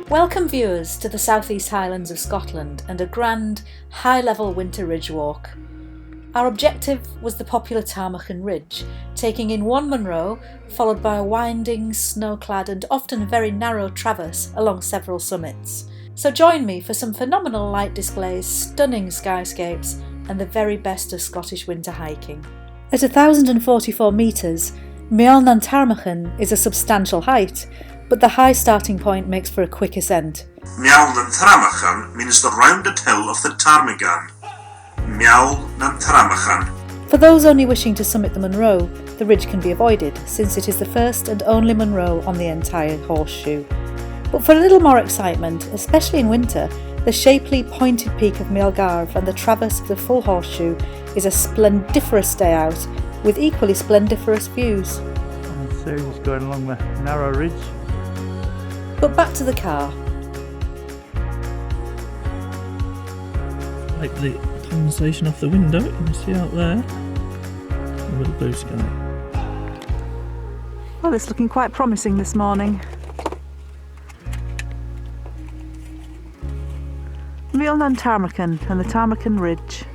Welcome viewers to the South East Highlands of Scotland and a grand, high-level winter ridge walk. Our objective was the popular Tarmachan Ridge, taking in one Munro, followed by a winding, snow-clad and often very narrow traverse along several summits. So join me for some phenomenal light displays, stunning skyscapes and the very best of Scottish winter hiking. At 1,044 metres, Meall nan Tarmachan is a substantial height, but the high starting point makes for a quick ascent. Meall nan Tarmachan means the rounded hill of the Tarmachan. Meall nan Tarmachan. For those only wishing to summit the Munro, the ridge can be avoided, since it is the first and only Munro on the entire horseshoe. But for a little more excitement, especially in winter, the shapely pointed peak of Beinn Ghlas and the traverse of the full horseshoe is a splendiferous day out, with equally splendiferous views. And so just going along the narrow ridge. But back to the car. Like the condensation off the window, you can see out there. A little blue sky. Well, it's looking quite promising this morning. Meall nan Tarmachan and the Tarmachan Ridge.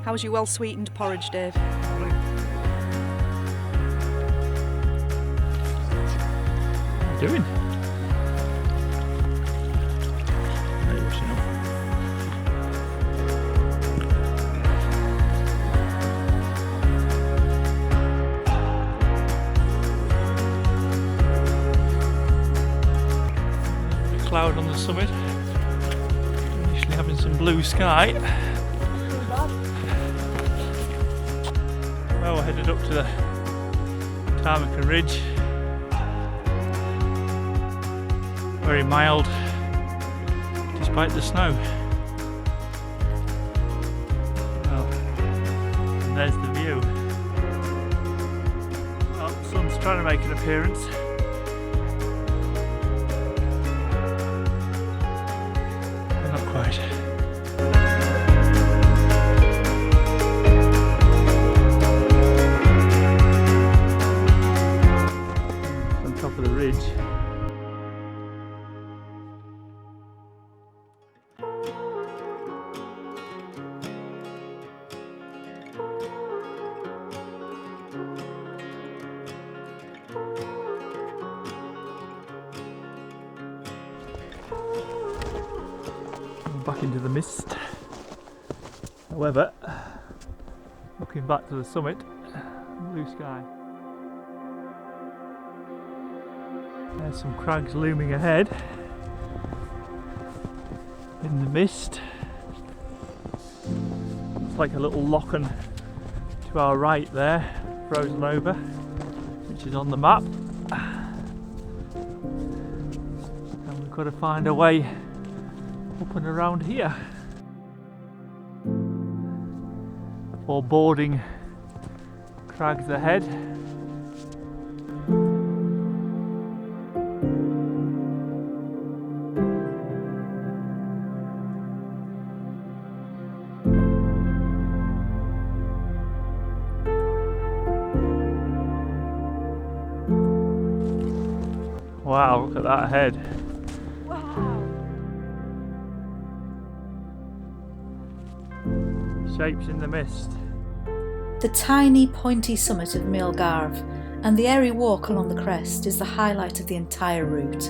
How's your well-sweetened porridge, Dave? What are you doing? Hey, washing up. A cloud on the summit. Initially having some blue sky. Well, we're headed up to the Tarmachan Ridge. Very mild, despite the snow. Well, and there's the view. Well, the sun's trying to make an appearance. But not quite. Top of the ridge. Back into the mist. However, looking back to the summit, blue sky. There's some crags looming ahead in the mist. Looks like a little lochen to our right there, frozen over, which is on the map. And we've got to find a way up and around here before boarding crags ahead. Wow, look at that head. Wow! Shapes in the mist. The tiny, pointy summit of Beinn Ghlas and the airy walk along the crest is the highlight of the entire route.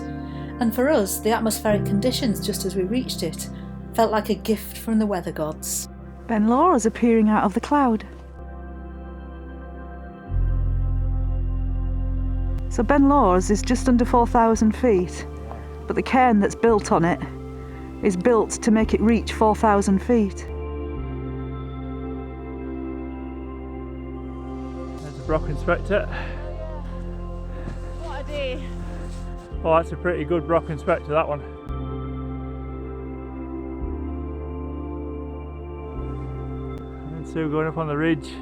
And for us, the atmospheric conditions just as we reached it felt like a gift from the weather gods. Beinn Ghlas is appearing out of the cloud. So Beinn Ghlas is just under 4,000 feet, but the cairn that's built on it is built to make it reach 4,000 feet. There's a Brock Inspector. What a day! Oh, that's a pretty good Brock Inspector, that one. And so going up on the ridge,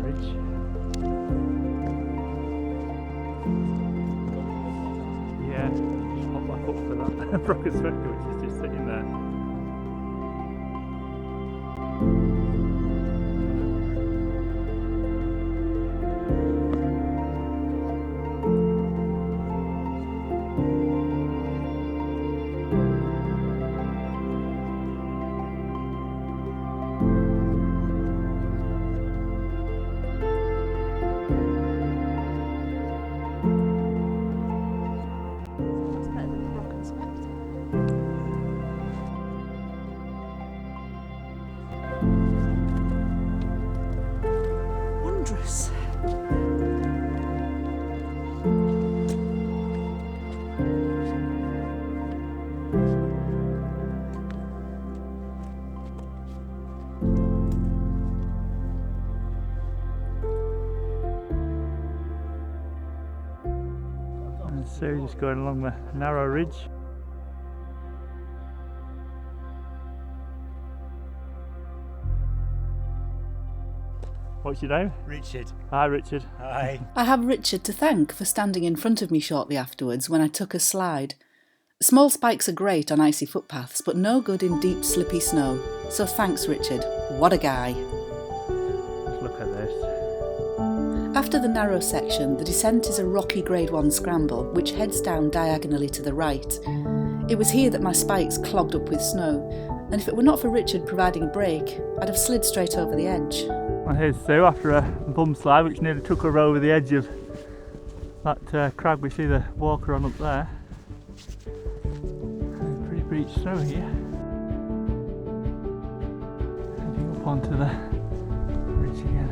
Ridge. Yeah, just pop back up for that broken spectre which is just sitting there. Wondrous. And so just going along the narrow ridge. What's your name? Richard. Hi Richard. Hi. I have Richard to thank for standing in front of me shortly afterwards when I took a slide. Small spikes are great on icy footpaths, but no good in deep, slippy snow. So thanks, Richard. What a guy. Look at this. After the narrow section, the descent is a rocky Grade 1 scramble, which heads down diagonally to the right. It was here that my spikes clogged up with snow, and if it were not for Richard providing a brake, I'd have slid straight over the edge. Well, here's Sue after a bum slide which nearly took her over the edge of that crag we see the walker on up there. Pretty breach snow here. Heading up onto the ridge again.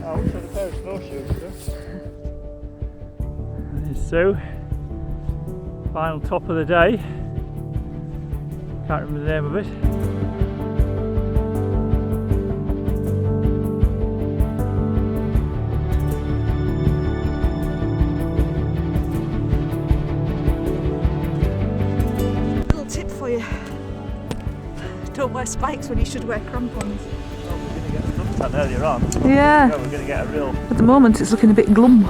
I wish I had a pair of snowshoes. There's Sue. Final top of the day. Can't remember the name of it. Little tip for you. Don't wear spikes when you should wear crampons. Oh, we're going to get a suntan earlier on. Yeah. Yeah, we're going to get a real. At the moment it's looking a bit glum.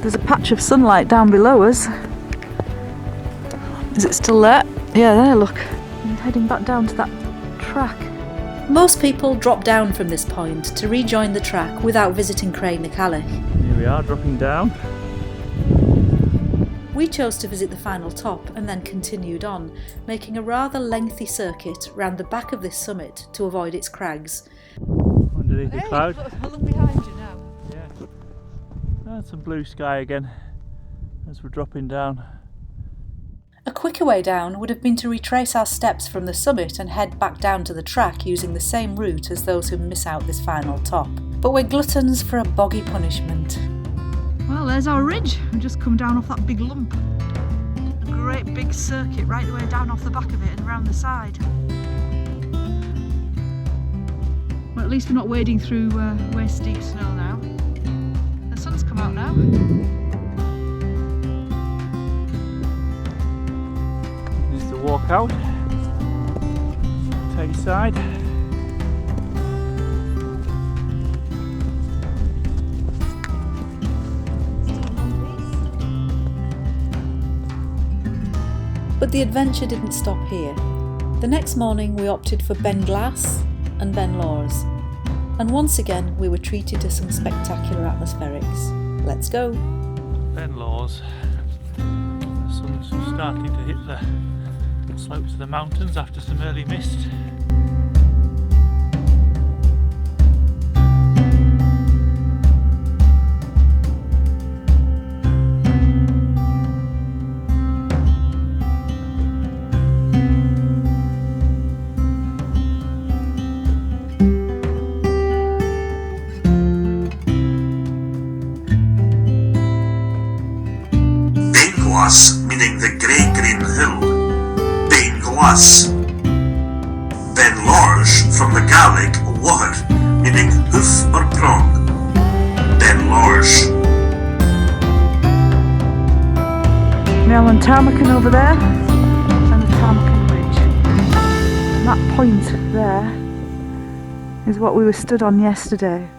There's a patch of sunlight down below us. Is it still there? Yeah, there, look. I'm heading back down to that track. Most people drop down from this point to rejoin the track without visiting Craig na Caille. Here we are, dropping down. We chose to visit the final top and then continued on, making a rather lengthy circuit round the back of this summit to avoid its crags. Underneath the cloud. Look behind you now. Yeah. And some blue sky again as we're dropping down. A quicker way down would have been to retrace our steps from the summit and head back down to the track using the same route as those who miss out this final top. But we're gluttons for a boggy punishment. Well, there's our ridge. We've just come down off that big lump. A great big circuit right the way down off the back of it and around the side. Well, at least we're not wading through waist deep snow now. The sun's come out now. This is the walk out. Tay side. But the adventure didn't stop here. The next morning we opted for Beinn Ghlas and Beinn Ghlas. And once again we were treated to some spectacular atmospherics. Let's go! Beinn Ghlas. The sun's starting to hit the slopes of the mountains after some early mist. Beinn Ghlas, meaning the Great Green Hill. Beinn Ghlas. Lars from the Gaelic wahar, meaning hoof or prong. Beinn Ghlas. Meall nan Tarmachan over there, and the Tarmachan Ridge. And that point there is what we were stood on yesterday.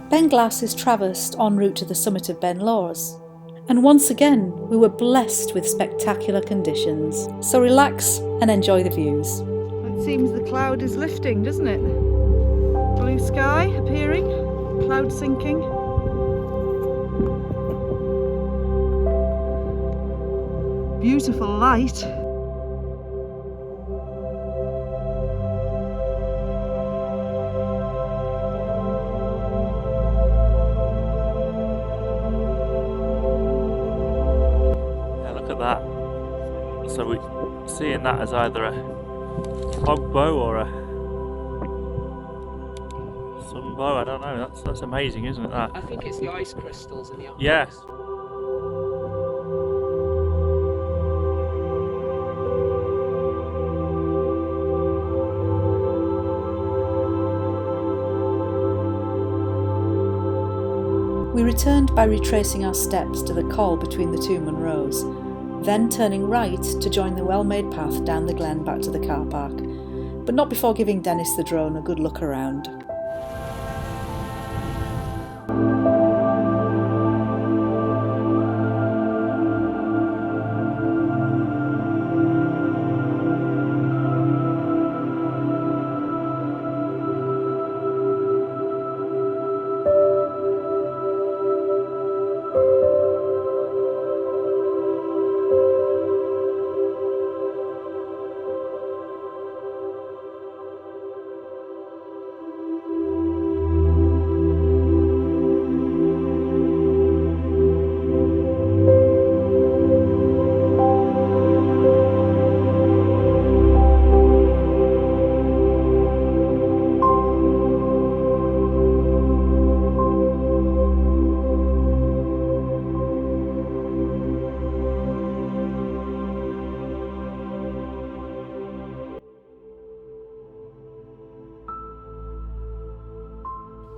Beinn Ghlas is traversed en route to the summit of Beinn Ghlas. And once again, we were blessed with spectacular conditions. So relax and enjoy the views. It seems the cloud is lifting, doesn't it? Blue sky appearing, cloud sinking. Beautiful light. That. So we're seeing that as either a fogbow or a sunbow. I don't know. That's amazing, isn't it? That. I think it's the ice crystals in the Alps. Yes. We returned by retracing our steps to the col between the two Munros, then turning right to join the well-made path down the glen back to the car park, but not before giving Dennis the drone a good look around.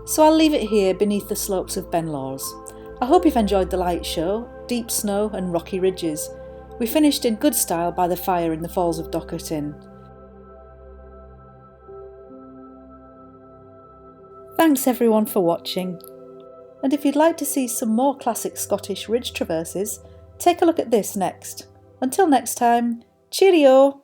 So I'll leave it here beneath the slopes of Beinn Ghlas. I hope you've enjoyed the light show, deep snow and rocky ridges. We finished in good style by the fire in the Falls of Dockertin. Thanks everyone for watching. And if you'd like to see some more classic Scottish ridge traverses, take a look at this next. Until next time, cheerio!